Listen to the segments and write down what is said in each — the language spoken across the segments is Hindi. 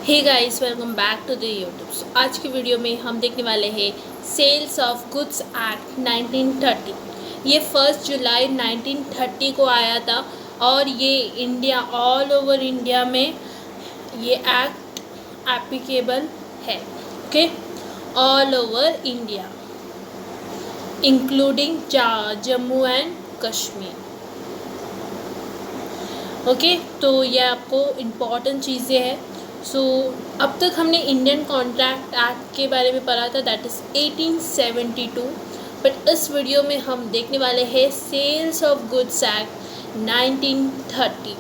Hey guys, welcome back to the YouTube. आज की वीडियो में हम देखने वाले हैं सेल्स ऑफ गुड्स एक्ट 1930। ये 1 जुलाई 1930 को आया था और ये इंडिया ऑल ओवर इंडिया में ये एक्ट एप्लीकेबल है। Okay, all over India including Jammu and Kashmir. Okay, तो ये आपको इम्पॉर्टेंट चीज़ें हैं। अब तक हमने इंडियन कॉन्ट्रैक्ट एक्ट के बारे में पढ़ा था, दैट इज़ 1872। बट इस वीडियो में हम देखने वाले हैं सेल्स ऑफ गुड्स एक्ट 1930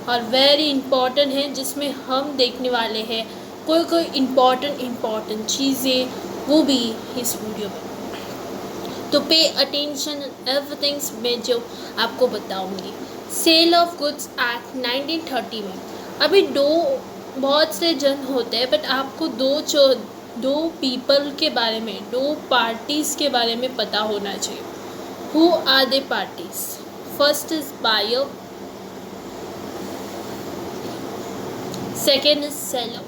और वेरी इम्पॉर्टेंट है, जिसमें हम देखने वाले हैं कोई इम्पॉर्टेंट चीज़ें, वो भी इस वीडियो में। तो पे अटेंशन एवरीथिंग्स में जो आपको बताऊंगी। सेल ऑफ गुड्स एक्ट 1930 में अभी बहुत से जन होते हैं, बट आपको दो पीपल के बारे में, दो पार्टीज़ के बारे में पता होना चाहिए। Who are the parties? First is buyer, second is seller.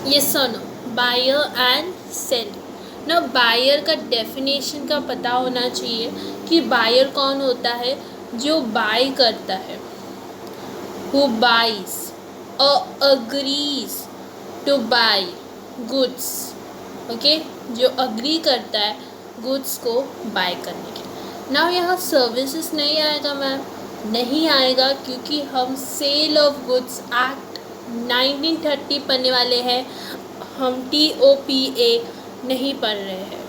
Yes और नो? बायर एंड सेलर ना। बायर का डेफिनेशन का पता होना चाहिए कि बायर कौन होता है? जो बाय करता है, who buys or agrees to buy goods। Okay, जो अग्री करता है गुड्स को बाय करने के। नाउ यहाँ सर्विसेज नहीं आएगा मैम, नहीं आएगा, क्योंकि हम सेल ऑफ गुड्स एक्ट 1930 पढ़ने वाले हैं। हम TOPA नहीं पढ़ रहे हैं।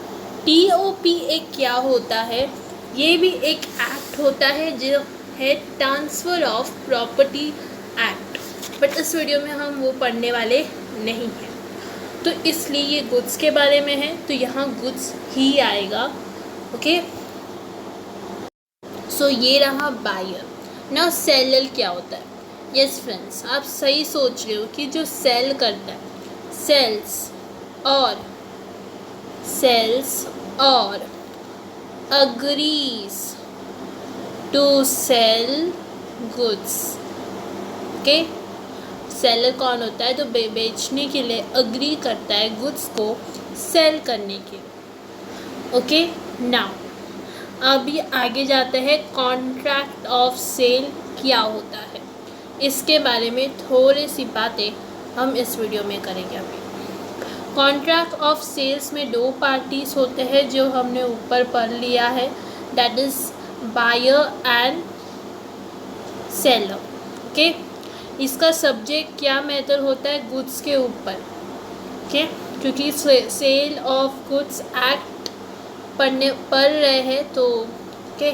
TOPA क्या होता है? ये भी एक एक्ट होता है जो है transfer of property act, but इस वीडियो में हम वो पढ़ने वाले नहीं हैं। तो इसलिए ये गुड्स के बारे में है, तो यहाँ गुड्स ही आएगा। ओके, सो ये रहा बायर। ना सेलर क्या होता है? यस फ्रेंड्स, आप सही सोच रहे हो कि जो सेल करता है, सेल्स और agrees to sell goods. Okay, seller कौन होता है? तो बेचने के लिए अग्री करता है गुड्स को सेल करने के। ओके, नाउ अभी आगे जाते हैं कॉन्ट्रैक्ट ऑफ सेल क्या होता है, इसके बारे में थोड़ी सी बातें हम इस वीडियो में करेंगे। अभी कॉन्ट्रैक्ट ऑफ सेल्स में दो पार्टीज होते हैं, जो हमने ऊपर पढ़ लिया है, that is buyer and seller. Okay, इसका सब्जेक्ट क्या मैटर होता है? गुड्स के ऊपर। ओके, क्योंकि सेल ऑफ गुड्स एक्ट पढ़ रहे हैं, तो ओके।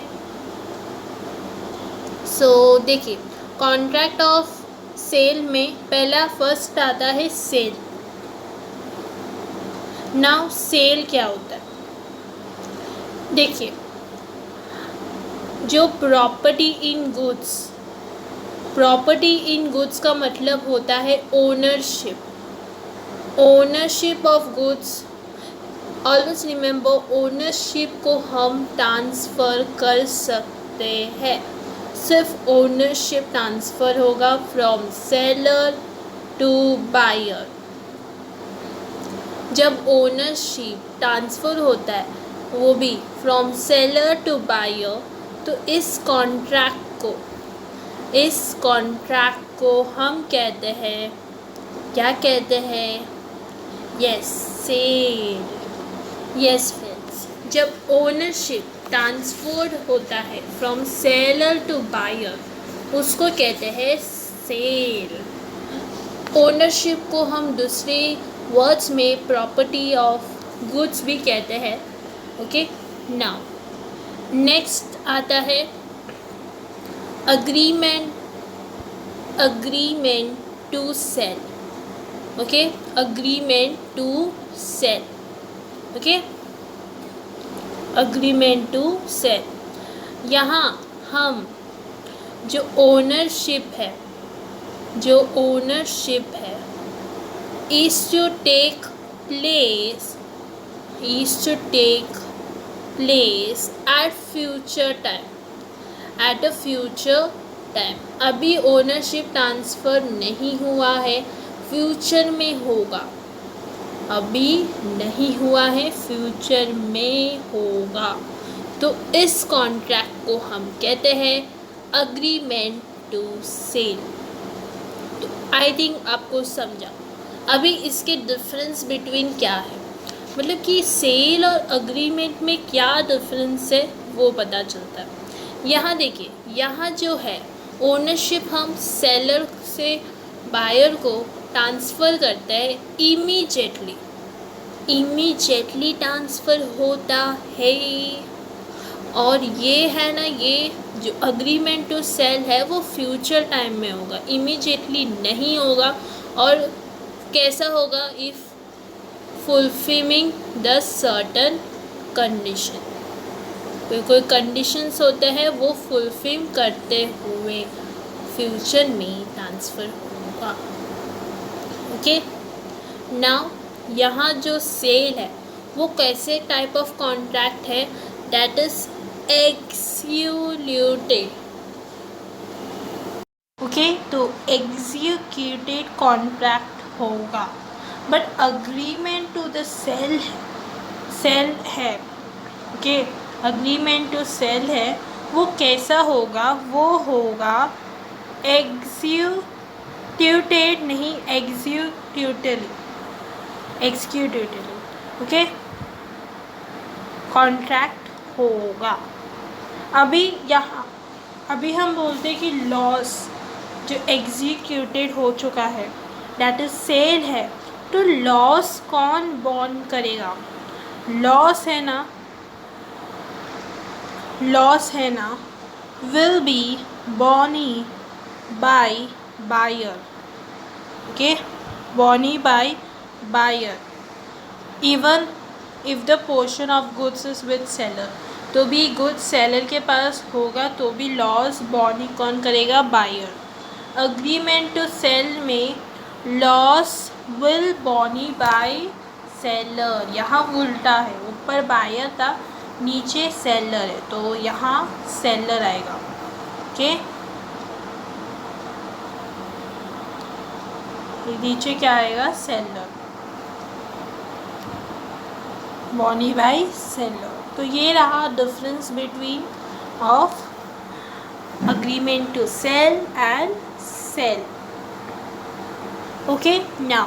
सो देखिए, कॉन्ट्रैक्ट ऑफ सेल में पहला फर्स्ट आता है सेल। नाउ सेल क्या होता है? देखिए, जो प्रॉपर्टी इन गुड्स का मतलब होता है ownership of goods. Always remember, ownership को हम ट्रांसफ़र कर सकते हैं। सिर्फ ओनरशिप ट्रांसफ़र होगा फ्रॉम सेलर टू बायर। जब ओनरशिप ट्रांसफ़र होता है, वो भी फ्रॉम सेलर टू बायर, तो इस कॉन्ट्रैक्ट को हम कहते हैं, क्या कहते हैं? Yes, sale. यस फ्रेंड्स, जब ओनरशिप ट्रांसफर्ड होता है फ्रॉम सेलर टू बायर, उसको कहते हैं सेल। ओनरशिप को हम दूसरे वर्ड्स में प्रॉपर्टी ऑफ गुड्स भी कहते हैं। ओके, नाउ नेक्स्ट आता है agreement to sell। Okay, agreement to sell। Okay, agreement to sell। यहाँ हम जो ओनरशिप है is to take place at future time, at a future time. अभी ओनरशिप ट्रांसफ़र नहीं हुआ है, फ्यूचर में होगा। अभी नहीं हुआ है, फ्यूचर में होगा। तो इस कॉन्ट्रैक्ट को हम कहते हैं अग्रीमेंट टू सेल। तो आई थिंक आपको समझा। अभी इसके डिफरेंस बिटवीन क्या है, मतलब कि सेल और अग्रीमेंट में क्या डिफरेंस है वो पता चलता है। यहाँ देखिए, यहाँ जो है ओनरशिप हम सेलर से बायर को ट्रांसफ़र करते हैं इमीडिएटली ट्रांसफ़र होता है। और ये है ना, ये जो अग्रीमेंट टू सेल है वो फ्यूचर टाइम में होगा, इमीडिएटली नहीं होगा। और कैसा होगा, if fulfilling the certain condition, कोई कंडीशंस होते हैं वो फुलफिल करते हुए फ्यूचर में ट्रांसफ़र होगा। ओके, नाउ यहाँ जो सेल है वो कैसे टाइप ऑफ कॉन्ट्रैक्ट है, दैट इज एक्सिक्यूटेड। ओके, तो एग्जीक्यूटेड कॉन्ट्रैक्ट होगा। But agreement to the sale है। ओके, अग्रीमेंट टू सेल है, वो कैसा होगा, वो होगा एग्जीक्यूटेड नहीं, एक्सिक्यूटेड ओके कॉन्ट्रैक्ट होगा। अभी हम बोलते हैं कि लॉस जो एग्जीक्यूटेड हो चुका है दैट इज सेल है, तो लॉस कौन बॉन्ड करेगा, लॉस है ना will be borne by buyer. Okay, borne by buyer even if the portion of goods is with seller. तो भी गुड्स सेलर के पास होगा तो भी लॉस बॉर्नी कौन करेगा, बायर। अग्रीमेंट टू सेल में लॉस विल बॉर्नी बाय सेलर, यहाँ उल्टा है, ऊपर बायर था नीचे सेलर है, तो यहाँ सेलर आएगा। ओके, नीचे क्या आएगा, सेलर, बॉर्नी बाय सेलर। तो ये रहा difference between of agreement to sell and sale. Okay, now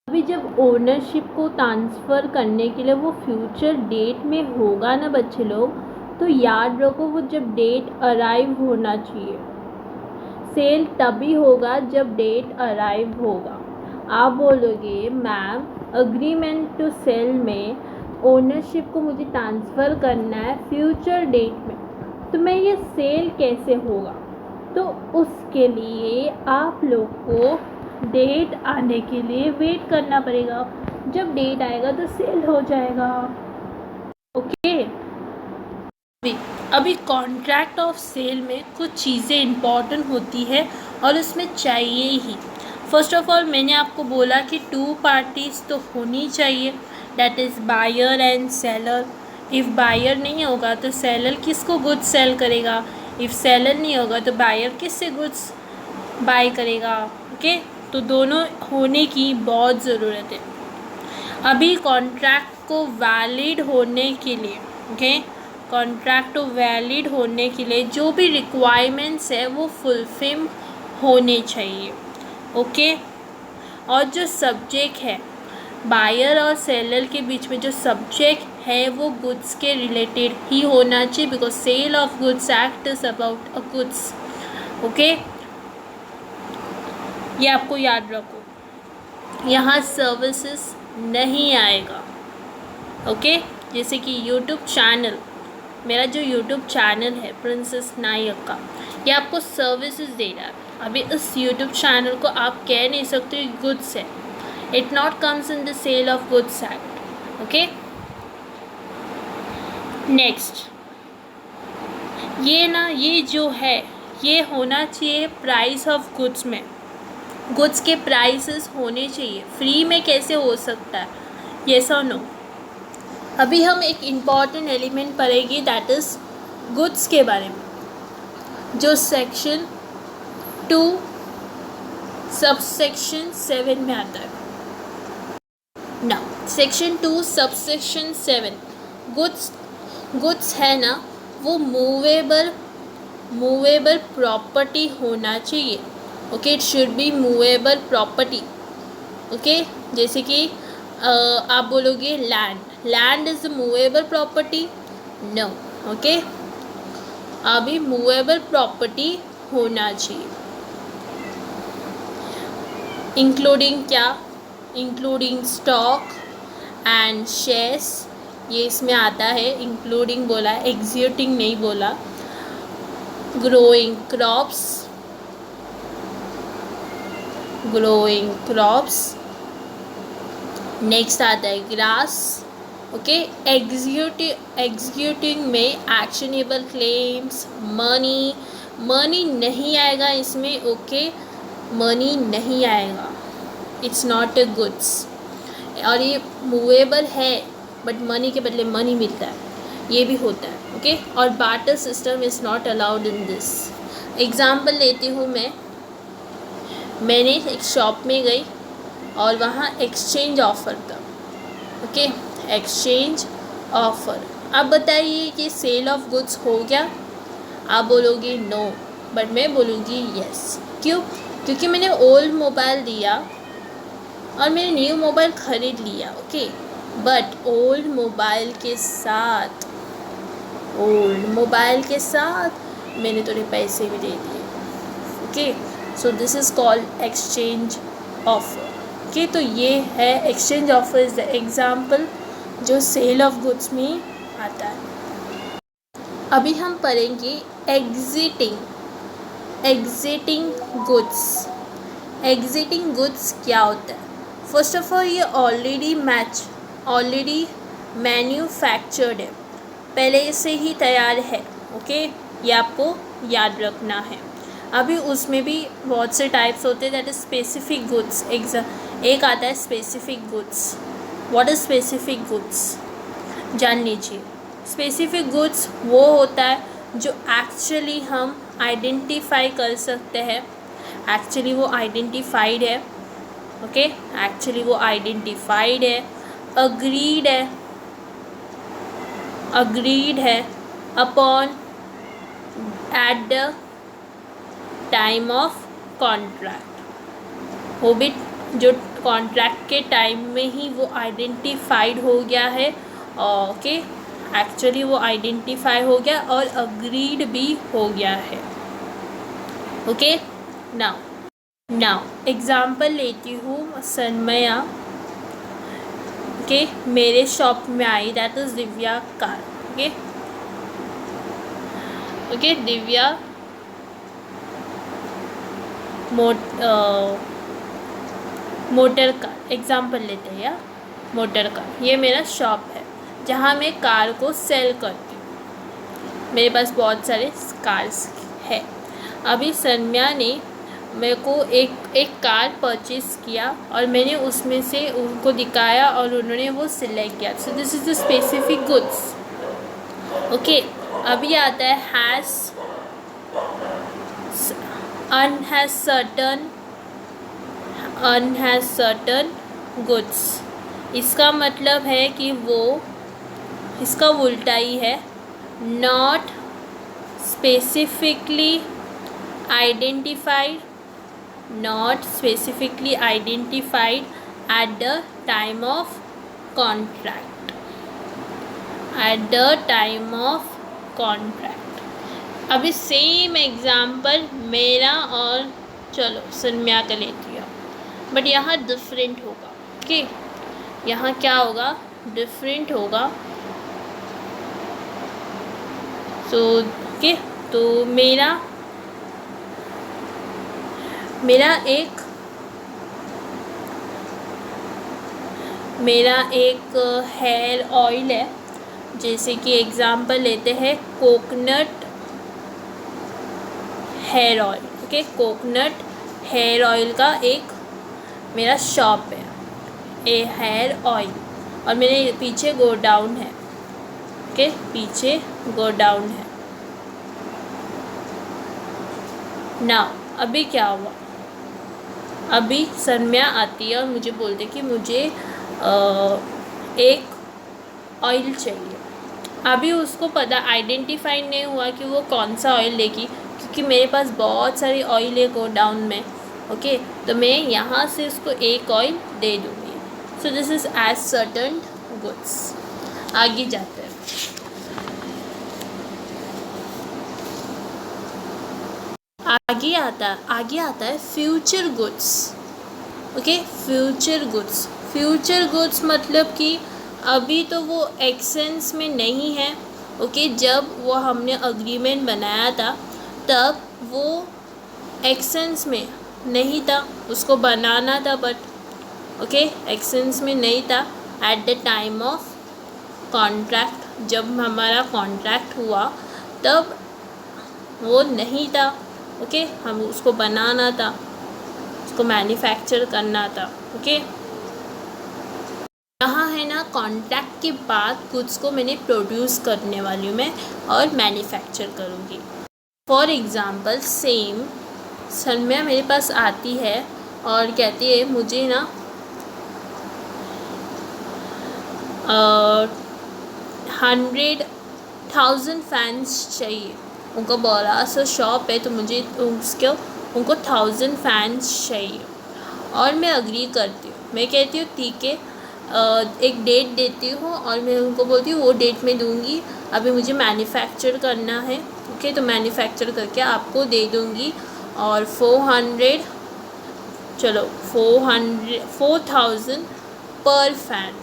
अभी जब ओनरशिप को ट्रांसफ़र करने के लिए वो फ्यूचर डेट में होगा ना बच्चे लोग, तो याद रखो वो जब डेट अराइव होना चाहिए। सेल तभी होगा जब डेट अराइव होगा। आप बोलोगे मैम अग्रीमेंट टू सेल में ओनरशिप को मुझे ट्रांसफ़र करना है फ्यूचर डेट में, तो मैं ये सेल कैसे होगा, तो उसके लिए आप लोग को डेट आने के लिए वेट करना पड़ेगा। जब डेट आएगा तो सेल हो जाएगा। ओके, अभी कॉन्ट्रैक्ट ऑफ सेल में कुछ चीज़ें इम्पॉर्टेंट होती है और उसमें चाहिए ही। फर्स्ट ऑफ ऑल मैंने आपको बोला कि 2 पार्टीज़ तो होनी चाहिए, that is buyer and seller. If buyer नहीं होगा तो सेलर किसको गुड्स सेल करेगा, इफ़ सेलर नहीं होगा तो बायर किससे गुड्स बाय करेगा। ओके, तो दोनों होने की बहुत ज़रूरत है। अभी कॉन्ट्रैक्ट को वैलिड होने के लिए, ओके, कॉन्ट्रैक्ट को वैलिड होने के लिए जो भी रिक्वायरमेंट्स है वो फुलफिल होने चाहिए। ओके, और जो सब्जेक्ट है बायर और सेलर के बीच में, जो सब्जेक्ट है वो गुड्स के रिलेटेड ही होना चाहिए, because sale of goods act is about a goods. Okay, ये आपको याद रखो। यहाँ सर्विसेज नहीं आएगा। ओके, जैसे कि यूट्यूब चैनल, मेरा जो यूट्यूब चैनल है प्रिंसेस नायक का, ये आपको सर्विसेज दे रहा है। अभी इस यूट्यूब चैनल को आप कह नहीं सकते गुड्स है, it not comes in the sale of goods act. Okay, next ये जो है ये होना चाहिए प्राइस ऑफ गुड्स में, गुड्स के प्राइसेस होने चाहिए। फ्री में कैसे हो सकता है, येस और नो। अभी हम एक इम्पॉर्टेंट एलिमेंट पढ़ेंगे दैट इज़ गुड्स के बारे में। जो सेक्शन 2 सबसेक्शन 7 में आता है। ना सेक्शन 2 सबसेक्शन 7 गुड्स है ना, वो मूवेबल प्रॉपर्टी होना चाहिए। Okay, it should be movable property. Okay, जैसे कि आप बोलोगे land is movable property, no. Okay, अभी मूवेबल प्रॉपर्टी होना चाहिए, इंक्लूडिंग क्या, इंक्लूडिंग स्टॉक एंड शेयर्स, ये इसमें आता है। इंक्लूडिंग बोला है, एग्जीक्यूटिंग नहीं बोला। ग्रोइंग क्रॉप्स, नेक्स्ट आता है ग्रास। ओके, एग्जीक्यूटिंग में एक्शनेबल क्लेम्स, मनी नहीं आएगा इसमें। ओके, मनी नहीं आएगा, इट्स नॉट ए गुड्स। और ये मूवेबल है बट मनी के बदले मनी मिलता है, ये भी होता है। ओके, और barter system is not allowed in this. Example लेती हूँ मैंने एक शॉप में गई और वहाँ एक्सचेंज ऑफ़र था। Okay, exchange offer. अब बताइए कि सेल ऑफ गुड्स हो गया? आप बोलोगे नो, बट मैं बोलूँगी यस। क्यों? क्योंकि मैंने ओल्ड मोबाइल दिया और मैंने न्यू मोबाइल ख़रीद लिया। ओके, बट ओल्ड मोबाइल के साथ मैंने थोड़े पैसे भी दे दिए। Okay, so this is called exchange offer. Okay, तो ये है exchange offer is the example जो सेल ऑफ गुड्स में आता है। अभी हम पढ़ेंगे एग्जिटिंग गुड्स क्या होता है। फर्स्ट ऑफ ऑल, ये ऑलरेडी मैन्युफैक्चर्ड है, पहले से ही तैयार है। ओके, ये आपको याद रखना है। अभी उसमें भी बहुत से टाइप्स होते हैं, दैट इज स्पेसिफिक गुड्स। एक आता है specific goods. What is specific goods जान लीजिए। स्पेसिफिक गुड्स वो होता है जो एक्चुअली हम आइडेंटिफाई कर सकते हैं, एक्चुअली वो आइडेंटिफाइड है। ओके, एक्चुअली वो आइडेंटिफाइड है, अग्रीड है upon at the time of contract. वो भी जो कॉन्ट्रैक्ट के टाइम में ही वो आइडेंटिफाइड हो गया है। ओके, एक्चुअली वो आइडेंटिफाई हो गया और अग्रीड भी हो गया है। ओके, नाउ एग्ज़ाम्पल लेती हूँ सन्मया। ओके, मेरे शॉप में आई, that is Divya car. Okay, Divya motor car example लेते हैं, या मोटर कार। ये मेरा शॉप है जहाँ मैं कार को सेल करती हूँ। मेरे पास बहुत सारे कार्स है। अभी सन्मया ने मेरे को एक कार परचेज़ किया और मैंने उसमें से उनको दिखाया और उन्होंने वो सिलेक्ट किया। सो this is the specific goods. Okay, अभी आता है हैज़ सर्टन गुड्स। इसका मतलब है कि वो, इसका उल्टा ही है, not specifically identified at the time of contract। अभी सेम एग्ज़ाम्पल मेरा और चलो सन्मया का लेती हूँ, बट यहाँ डिफरेंट होगा। ओके, यहाँ क्या होगा, डिफरेंट होगा। सो ओके, तो मेरा एक हेयर ऑयल है। जैसे कि एग्ज़ाम्पल लेते हैं coconut hair oil. Okay, coconut hair oil का एक मेरा शॉप है, ए हेयर ऑयल, और मेरे पीछे गोडाउन है। ओके, पीछे गोडाउन है। ना अभी क्या हुआ, अभी सन्या आती है और मुझे बोलते कि मुझे एक ऑयल चाहिए। अभी उसको पता आइडेंटिफाई नहीं हुआ कि वो कौन सा ऑयल लेगी, क्योंकि मेरे पास बहुत सारी ऑयल है गोडाउन में। ओके, तो मैं यहाँ से उसको एक ऑयल दे दूँगी। So this is as certain goods. आगे जाते हैं। आगे आता है future goods. Okay, future goods मतलब कि अभी तो वो एक्सेंस में नहीं है। ओके, जब वो हमने अग्रीमेंट बनाया था तब वो एक्सेंस में नहीं था, उसको बनाना था, बट ओके एक्सेंस में नहीं था। At the time of contract, जब हमारा कॉन्ट्रैक्ट हुआ तब वो नहीं था। ओके, हम उसको बनाना था, उसको मैन्युफैक्चर करना था। ओके, यहाँ है ना कॉन्ट्रैक्ट के बाद गुड्स को मैंने प्रोड्यूस करने वाली हूँ मैं और मैन्युफैक्चर करूँगी। फॉर एग्ज़ाम्पल सेम सन्या मेरे पास आती है और कहती है मुझे ना 100,000 फैंस चाहिए। उनका बड़ा सा शॉप है तो मुझे उनको 1000 फैंस चाहिए और मैं अग्री करती हूँ। मैं कहती हूँ ठीक है, एक डेट देती हूँ और मैं उनको बोलती हूँ वो डेट में दूँगी, अभी मुझे मैन्युफैक्चर करना है। ओके, तो मैन्युफैक्चर करके आपको दे दूँगी और 4,000 पर फैन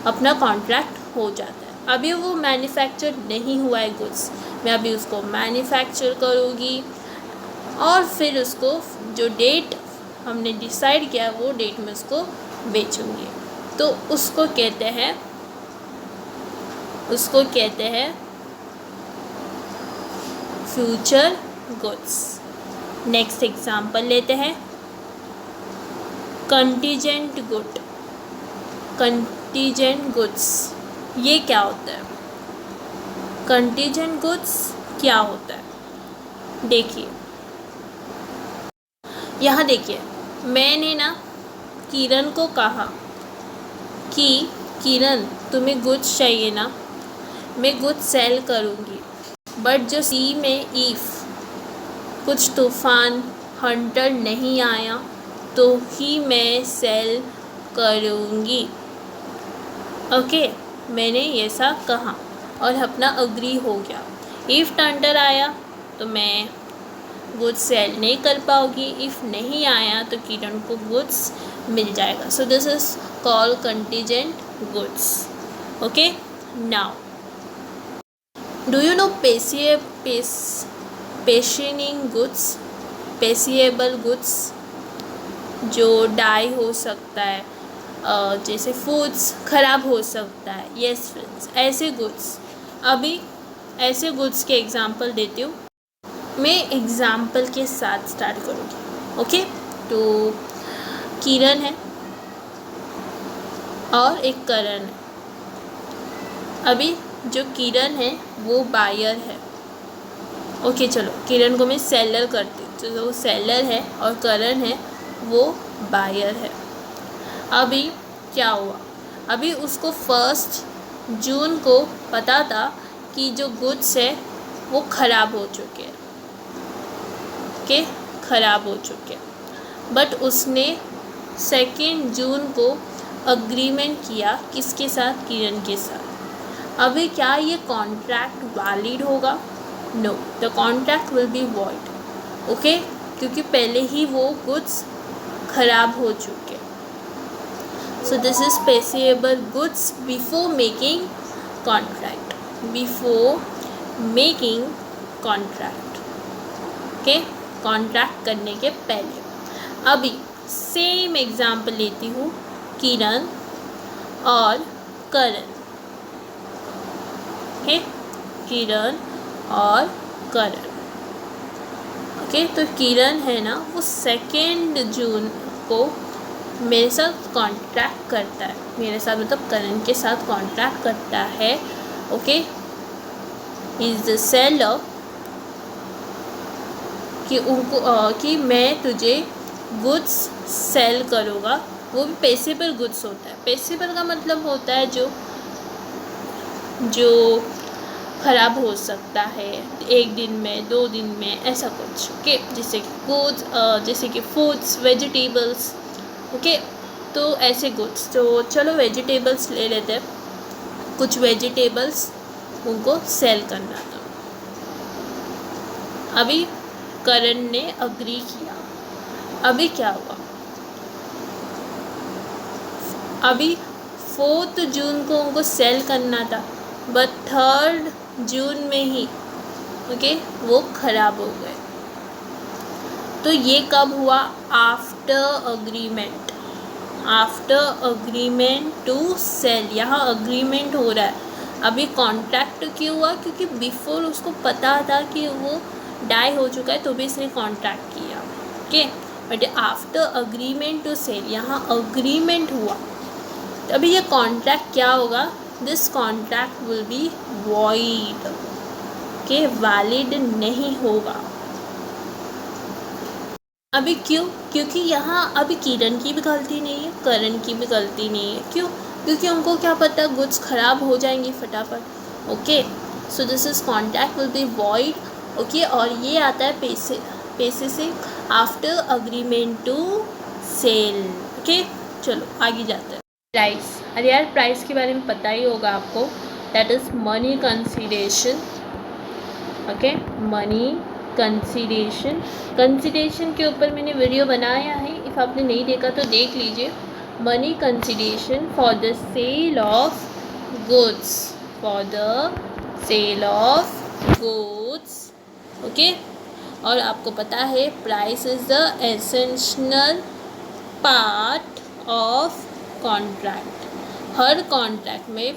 अपना कॉन्ट्रैक्ट हो जाता है। अभी वो मैन्युफैक्चर नहीं हुआ है गुड्स, मैं अभी उसको मैन्युफैक्चर करूँगी और फिर उसको जो डेट हमने डिसाइड किया वो डेट में उसको बेचूँगी। तो उसको कहते हैं फ्यूचर गुड्स। नेक्स्ट एग्जांपल लेते हैं, कंटीजेंट गुड्स। ये क्या होता है? कंटीजेंट गुड्स क्या होता है? देखिए, यहाँ देखिए, मैंने ना किरण को कहा कि किरण तुम्हें गुड्स चाहिए ना, मैं गुड्स सेल करूँगी, बट जो सी में इफ़ कुछ तूफ़ान हंटर नहीं आया तो ही मैं सेल करूँगी। ओके, मैंने ऐसा कहा और अपना अग्री हो गया। इफ़ थंडर आया तो मैं गुड्स सेल नहीं कर पाऊँगी, इफ़ नहीं आया तो किरण को गुड्स मिल जाएगा। So this is called contingent goods. Okay, now do you know perishable goods जो डाई हो सकता है, जैसे फूड्स ख़राब हो सकता है। यस फ्रेंड्स, ऐसे गुड्स। अभी ऐसे गुड्स के एग्जांपल देती हूँ। मैं एग्जांपल के साथ स्टार्ट करूँगी। ओके, तो किरण है और एक करण है। अभी जो किरण है वो बायर है। ओके, चलो किरण को मैं सेलर करती हूँ, तो वो सेलर है और करण है वो बायर है। अभी क्या हुआ, अभी उसको 1 जून को पता था कि जो गुड्स है वो ख़राब हो चुके हैं। ओके, ख़राब हो चुके हैं, बट उसने 2 जून को अग्रीमेंट किया किसके साथ? किरण के साथ। अभी क्या ये कॉन्ट्रैक्ट वैलिड होगा? No, the contract will be void. Okay, क्योंकि पहले ही वो गुड्स ख़राब हो चुके। So this is perishable goods before making contract. Okay, contract करने के पहले। अभी सेम एग्जाम्पल लेती हूँ, किरण और करण। ओके, किरण और करण। ओके, तो किरण है ना वो 2 जून को मेरे साथ कॉन्ट्रैक्ट करता है, मेरे साथ मतलब करण के साथ कॉन्ट्रैक्ट करता है। Okay, is the seller. कि उनको कि मैं तुझे गुड्स सेल करूँगा, वो भी पेसेबल गुड्स होता है। पेसेबल का मतलब होता है जो ख़राब हो सकता है 1 दिन में, 2 दिन में, ऐसा कुछ। ओके, जैसे कि गुड्स, जैसे कि फूड्स, वेजिटेबल्स। ओके, तो ऐसे गुड्स। तो चलो वेजिटेबल्स ले लेते हैं। कुछ वेजिटेबल्स उनको सेल करना था। अभी करण ने अग्री किया। अभी क्या हुआ, अभी 4 जून को उनको सेल करना था, बट 3 जून में ही ओके वो ख़राब हो गए। तो ये कब हुआ, after agreement, after agreement to sell. यहाँ अग्रीमेंट हो रहा है। अभी कॉन्ट्रैक्ट क्यों हुआ, क्योंकि बिफोर उसको पता था कि वो डाई हो चुका है, तो भी इसने कॉन्ट्रैक्ट किया। Okay, but after agreement to sell, यहाँ अग्रीमेंट हुआ, तो अभी ये कॉन्ट्रैक्ट क्या होगा, this contract will be void. Okay, valid नहीं होगा। अभी क्यों, क्योंकि यहाँ अभी किरण की भी गलती नहीं है, करण की भी गलती नहीं है। क्यों, क्योंकि उनको क्या पता गुड्स ख़राब हो जाएंगी फटाफट। Okay, so this is contract will be void. Okay, और ये आता है पैसे से after agreement to sell. Okay, चलो आगे जाते हैं। प्राइस, अरे यार प्राइस के बारे में पता ही होगा आपको, that is money consideration. Okay, money consideration, consideration के ऊपर मैंने वीडियो बनाया है, इफ़ आपने नहीं देखा तो देख लीजिए। Money consideration for the sale of goods, for the sale of goods. Okay, और आपको पता है price is the essential part of contract. हर कॉन्ट्रैक्ट में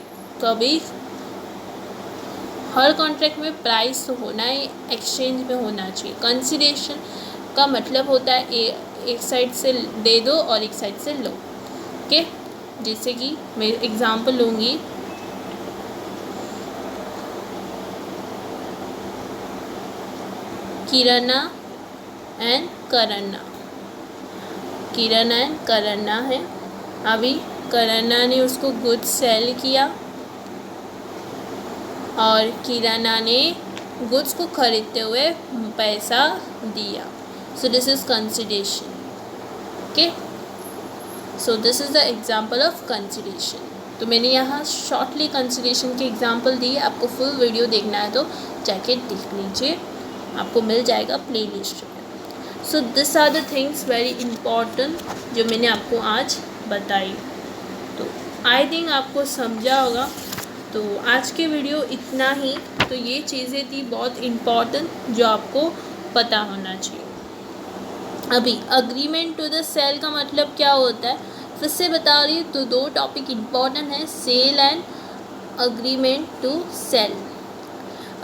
हर कॉन्ट्रैक्ट में प्राइस तो होना ही, एक्सचेंज में होना चाहिए। कंसीडरेशन का मतलब होता है एक साइड से दे दो और एक साइड से लो। ओके, जैसे कि मैं एग्जांपल लूँगी, किरणा एंड करन्ना, किरणा एंड करन्ना है। अभी करन्ना ने उसको गुड्स सेल किया और किरणा ने गुड्स को खरीदते हुए पैसा दिया। सो this is consideration. Okay, so this is the example of consideration. तो मैंने यहाँ शॉर्टली कंसीडरेशन के एग्जांपल दिए। आपको फुल वीडियो देखना है तो जाके देख लीजिए, आपको मिल जाएगा प्लेलिस्ट में। So this are the things very important जो मैंने आपको आज बताई। तो आई थिंक आपको समझा होगा। तो आज के वीडियो इतना ही। तो ये चीज़ें थी बहुत इम्पॉर्टेंट जो आपको पता होना चाहिए। अभी अग्रीमेंट टू द सेल का मतलब क्या होता है फिर से बता रही हूँ। तो 2 टॉपिक इम्पॉर्टेंट है, sale and agreement to sale.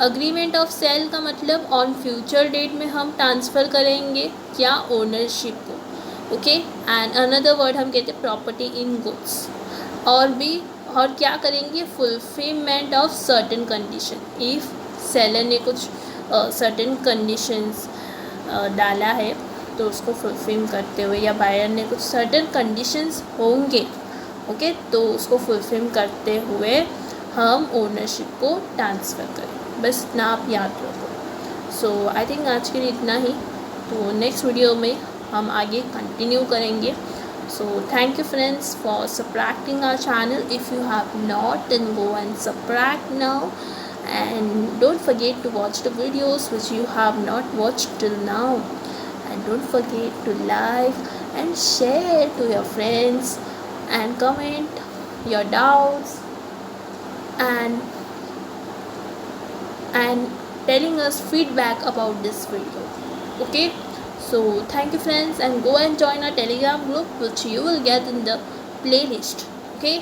Agreement of sale का मतलब ऑन फ्यूचर डेट में हम ट्रांसफ़र करेंगे क्या, ओनरशिप को। ओके, एंड अनदर वर्ड हम कहते हैं प्रॉपर्टी इन गुड्स। और क्या करेंगे, fulfilment of certain condition. If seller ने कुछ सर्टेन कंडीशंस डाला है तो उसको फुलफिल करते हुए, या बायर ने कुछ सर्टेन कंडीशंस होंगे ओके, तो उसको फुलफिल करते हुए हम ओनरशिप को ट्रांसफ़र करें। बस इतना आप याद रखो। सो आई थिंक आज के लिए इतना ही। तो नेक्स्ट वीडियो में हम आगे कंटिन्यू करेंगे। So thank you friends for subscribing our channel. If you have not, then go and subscribe now, and don't forget to watch the videos which you have not watched till now, and don't forget to like and share to your friends and comment your doubts and telling us feedback about this video. Okay, so thank you friends, and go and join our Telegram group which you will get in the playlist. Okay,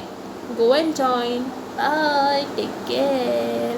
go and join. Bye, take care.